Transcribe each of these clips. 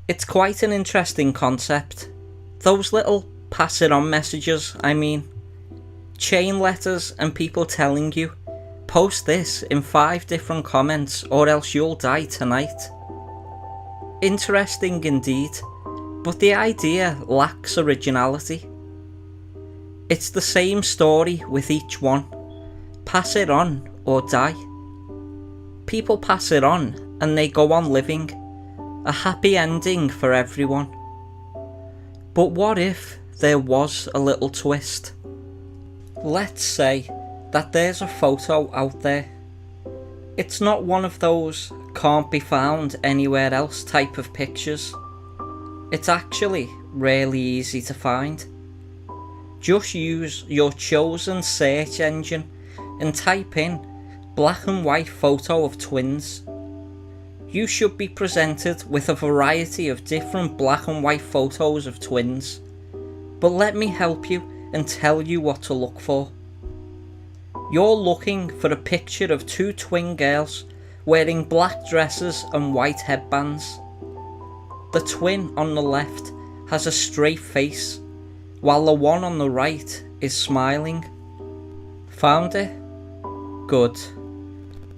It's quite an interesting concept. Those little pass it on messages, I mean. Chain letters and people telling you, post this in 5 different comments or else you'll die tonight. Interesting indeed, but the idea lacks originality. It's the same story with each one. Pass it on or die. People pass it on and they go on living. A happy ending for everyone. But what if there was a little twist? Let's say that there's a photo out there. It's not one of those can't be found anywhere else type of pictures. It's actually really easy to find. Just use your chosen search engine and type in black and white photo of twins. You should be presented with a variety of different black and white photos of twins, but let me help you and tell you what to look for. You're looking for a picture of 2 twin girls wearing black dresses and white headbands. The twin on the left has a straight face, while the one on the right is smiling. Found it? Good.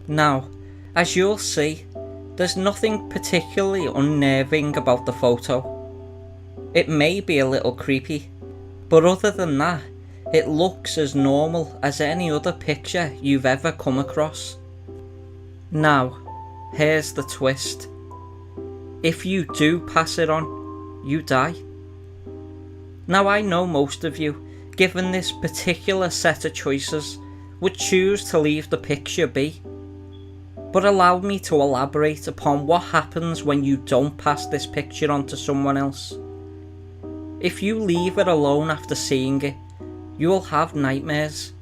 Now, as you'll see, there's nothing particularly unnerving about the photo. It may be a little creepy, but other than that, it looks as normal as any other picture you've ever come across. Now, here's the twist. If you do pass it on, you die. Now I know most of you, given this particular set of choices, would choose to leave the picture be. But allow me to elaborate upon what happens when you don't pass this picture on to someone else. If you leave it alone after seeing it, you will have nightmares.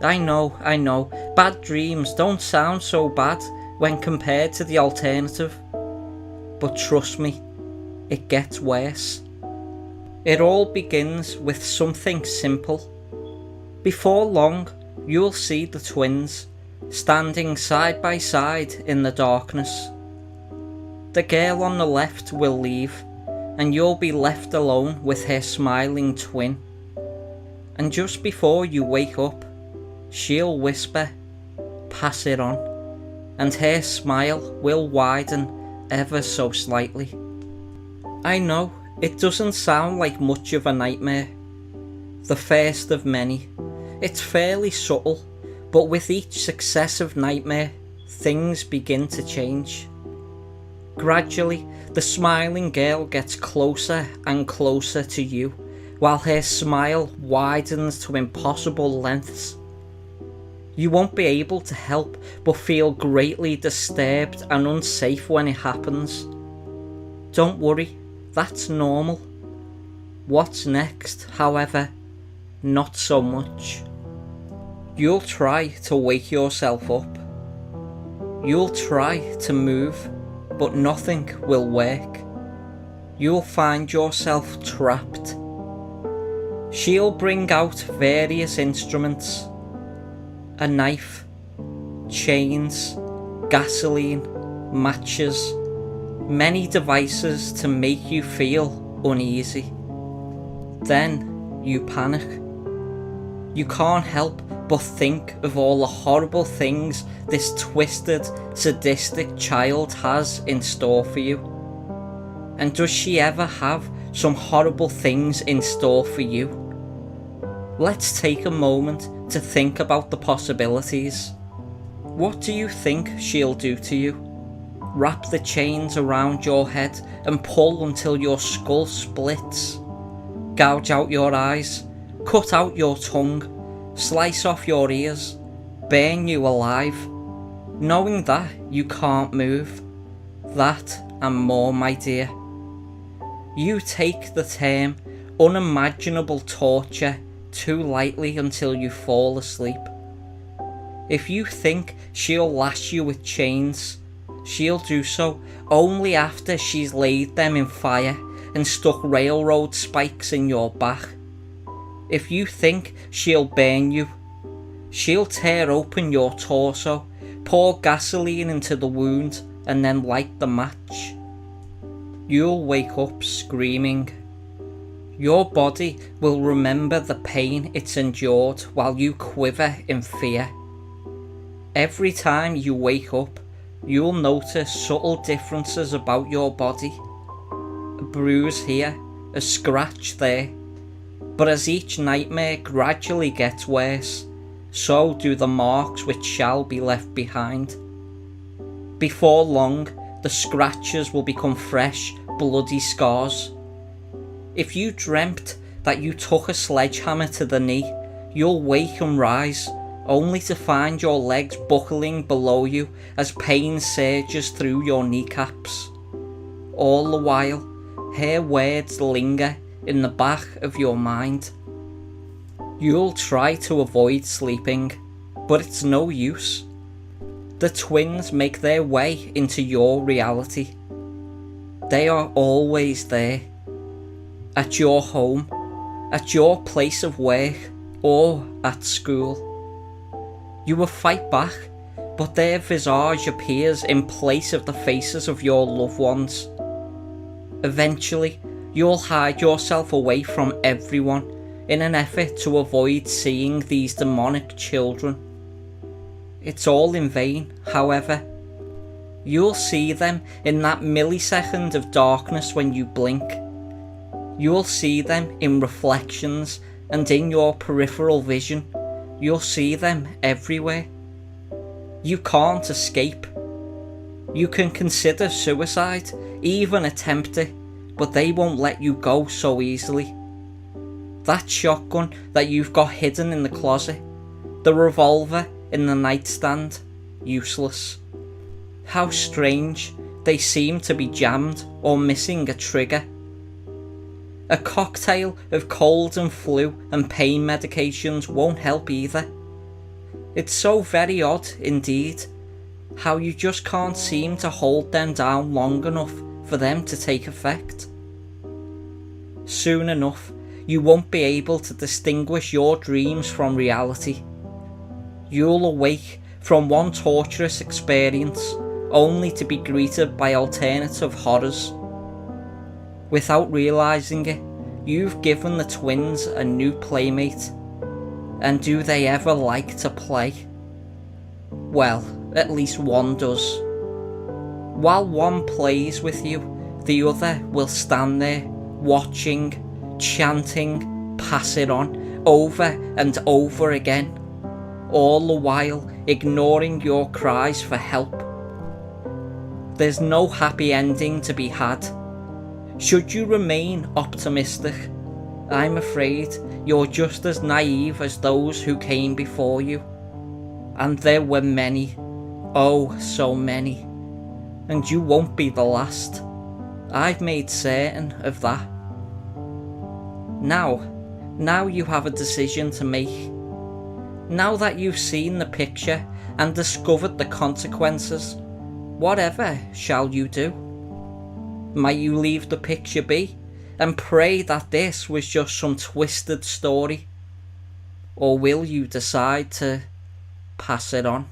I know, bad dreams don't sound so bad when compared to the alternative. But trust me, it gets worse. It all begins with something simple. Before long, you'll see the twins standing side by side in the darkness. The girl on the left will leave, and you'll be left alone with her smiling twin. And just before you wake up, she'll whisper, "Pass it on," and her smile will widen ever so slightly. I know, it doesn't sound like much of a nightmare. The first of many. It's fairly subtle, but with each successive nightmare, things begin to change. Gradually, the smiling girl gets closer and closer to you, while her smile widens to impossible lengths. You won't be able to help but feel greatly disturbed and unsafe when it happens. Don't worry, that's normal. What's next, however, not so much. You'll try to wake yourself up. You'll try to move, but nothing will work. You'll find yourself trapped. She'll bring out various instruments. A knife, chains, gasoline, matches, many devices to make you feel uneasy. Then you panic. You can't help but think of all the horrible things this twisted, sadistic child has in store for you. And does she ever have some horrible things in store for you? Let's take a moment to think about the possibilities. What do you think she'll do to you? Wrap the chains around your head and pull until your skull splits? Gouge out your eyes? Cut out your tongue? Slice off your ears? Burn you alive? Knowing that you can't move? That and more, my dear. You take the term unimaginable torture too lightly until you fall asleep. If you think she'll lash you with chains, she'll do so only after she's laid them in fire and stuck railroad spikes in your back. If you think she'll burn you, she'll tear open your torso, pour gasoline into the wound, and then light the match. You'll wake up screaming. Your body will remember the pain it's endured while you quiver in fear. Every time you wake up, you'll notice subtle differences about your body. A bruise here, a scratch there. But as each nightmare gradually gets worse, so do the marks which shall be left behind. Before long, the scratches will become fresh, bloody scars. If you dreamt that you took a sledgehammer to the knee, you'll wake and rise, only to find your legs buckling below you as pain surges through your kneecaps. All the while, her words linger in the back of your mind. You'll try to avoid sleeping, but it's no use. The twins make their way into your reality. They are always there. At your home, at your place of work, or at school. You will fight back, but their visage appears in place of the faces of your loved ones. Eventually, you'll hide yourself away from everyone in an effort to avoid seeing these demonic children. It's all in vain, however. You'll see them in that millisecond of darkness when you blink. You'll see them in reflections and in your peripheral vision. You'll see them everywhere. You can't escape. You can consider suicide, even attempt it, but they won't let you go so easily. That shotgun that you've got hidden in the closet, the revolver in the nightstand, useless. How strange, they seem to be jammed or missing a trigger. A cocktail of cold and flu and pain medications won't help either. It's so very odd indeed, how you just can't seem to hold them down long enough for them to take effect. Soon enough, you won't be able to distinguish your dreams from reality. You'll awake from one torturous experience only to be greeted by alternative horrors. Without realising it, you've given the twins a new playmate. And do they ever like to play? Well, at least one does. While one plays with you, the other will stand there, watching, chanting, pass it on, over and over again, all the while ignoring your cries for help. There's no happy ending to be had. Should you remain optimistic, I'm afraid you're just as naive as those who came before you. And there were many, oh so many, and you won't be the last. I've made certain of that. Now you have a decision to make. Now that you've seen the picture and discovered the consequences, whatever shall you do? Might you leave the picture be and pray that this was just some twisted story? Or will you decide to pass it on?